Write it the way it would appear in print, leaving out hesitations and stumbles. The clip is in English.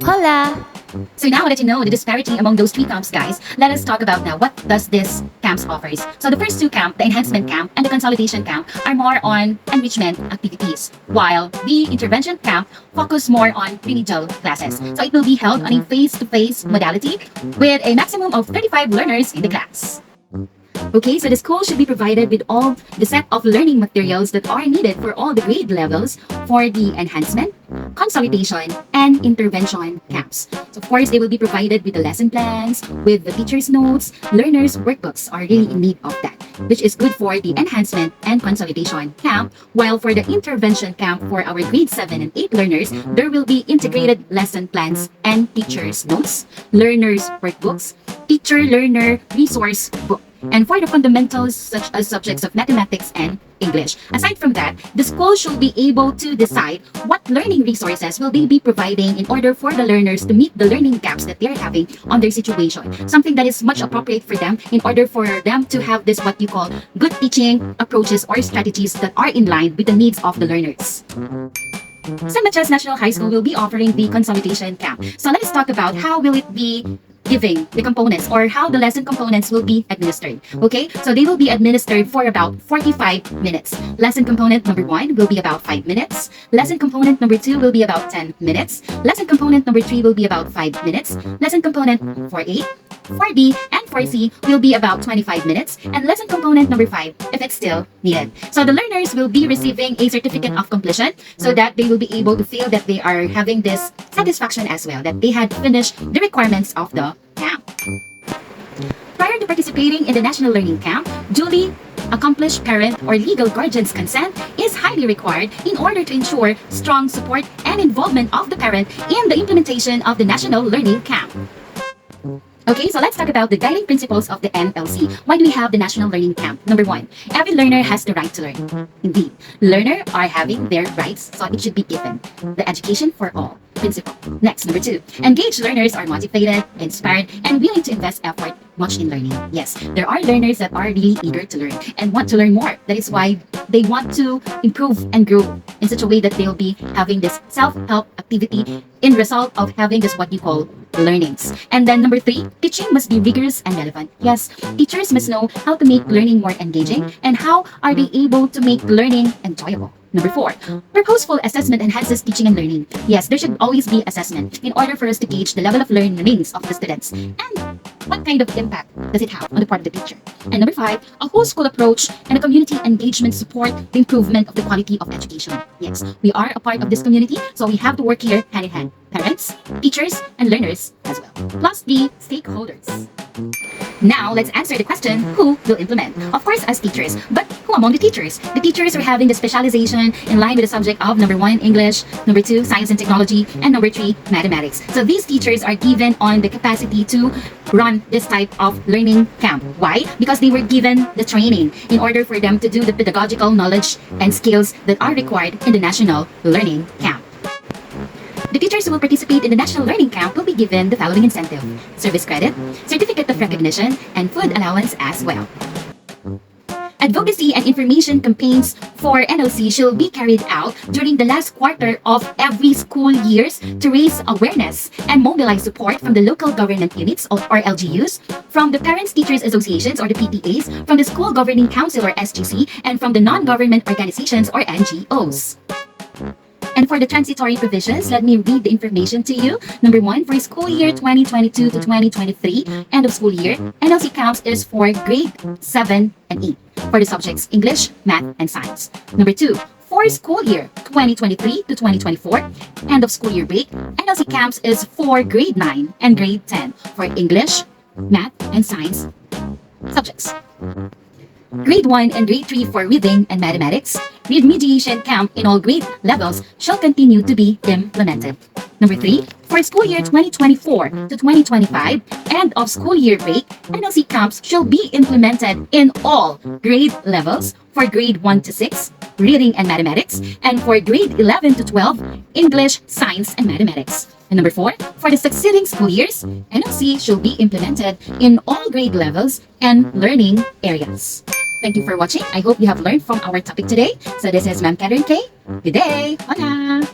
Hola! So now that you know the disparity among those three camps, guys, let us talk about now what does this camps offers. So the first two camp, the enhancement camp and the consolidation camp, are more on enrichment activities, while the intervention camp focus more on remedial classes. So it will be held on a face-to-face modality with a maximum of 35 learners in the class. Okay, so the school should be provided with all the set of learning materials that are needed for all the grade levels for the enhancement, consolidation, and intervention camps. So of course, they will be provided with the lesson plans, with the teacher's notes. Learners' workbooks are really in need of that, which is good for the enhancement and consolidation camp, while for the intervention camp for our grade 7 and 8 learners, there will be integrated lesson plans and teacher's notes, learners' workbooks, teacher-learner resource book, and for the fundamentals such as subjects of mathematics and English. Aside from that, the school should be able to decide what learning resources will they be providing in order for the learners to meet the learning gaps that they're having on their situation. Something that is much appropriate for them in order for them to have this what you call good teaching approaches or strategies that are in line with the needs of the learners. San Matias National High School will be offering the consolidation camp. So let us talk about how will it be giving the components or how the lesson components will be administered. Okay, so they will be administered for about 45 minutes. Lesson component number 1 will be about 5 minutes. Lesson component number 2 will be about 10 minutes. Lesson component number 3 will be about 5 minutes. Lesson component 4A, 4B, and 4C will be about 25 minutes. And lesson component number 5 if it's still needed. So the learners will be receiving a certificate of completion so that they will be able to feel that they are having this satisfaction as well, that they had finished the requirements of the camp. Prior to participating in the National Learning Camp, duly accomplished parent or legal guardian's consent is highly required in order to ensure strong support and involvement of the parent in the implementation of the National Learning Camp. Okay, so let's talk about the guiding principles of the NLC. Why do we have the National Learning Camp? Number 1, every learner has the right to learn. Indeed, learners are having their rights, so it should be given. The education for all principle. Next, number 2, engaged learners are motivated, inspired, and willing to invest effort much in learning. Yes, there are learners that are really eager to learn and want to learn more. That is why they want to improve and grow in such a way that they'll be having this self-help activity in result of having this what you call learnings. And then number 3, teaching must be rigorous and relevant. Yes, teachers must know how to make learning more engaging and how are they able to make learning enjoyable. Number 4, purposeful assessment enhances teaching and learning. Yes, there should always be assessment in order for us to gauge the level of learnings of the students and what kind of impact does it have on the part of the teacher. And number 5, a whole school approach and a community engagement support the improvement of the quality of education. Yes, we are a part of this community, so we have to work here hand in hand. Parents, teachers, and learners as well, plus the stakeholders. Now, let's answer the question, who will implement? Of course, as teachers. But who among the teachers? The teachers are having the specialization in line with the subject of number 1, English, number 2, Science and Technology, and number 3, Mathematics. So these teachers are given on the capacity to run this type of learning camp. Why? Because they were given the training in order for them to do the pedagogical knowledge and skills that are required in the National Learning Camp. The teachers who will participate in the National Learning Camp will be given the following incentive: service credit, certificate of recognition, and food allowance as well. Advocacy and information campaigns for NLC shall be carried out during the last quarter of every school years to raise awareness and mobilize support from the local government units or LGUs, from the Parents Teachers Associations or the PTAs, from the School Governing Council or SGC, and from the non-government organizations or NGOs. And for the transitory provisions, let me read the information to you. Number 1, for school year 2022 to 2023, end of school year, NLC camps is for grade 7 and 8 for the subjects English, Math, and Science. Number 2, for school year 2023 to 2024, end of school year break, NLC camps is for grade 9 and grade 10 for English, Math, and Science subjects. Grade 1 and Grade 3 for reading and mathematics, remediation camp in all grade levels shall continue to be implemented. Number 3, for school year 2024 to 2025, end of school year break, NLC camps shall be implemented in all grade levels for grade 1 to 6, reading and mathematics, and for grade 11 to 12, English, Science, and Mathematics. And number 4, for the succeeding school years, NLC shall be implemented in all grade levels and learning areas. Thank you for watching. I hope you have learned from our topic today. So this is Ma'am Catherine K. Good day. Hola!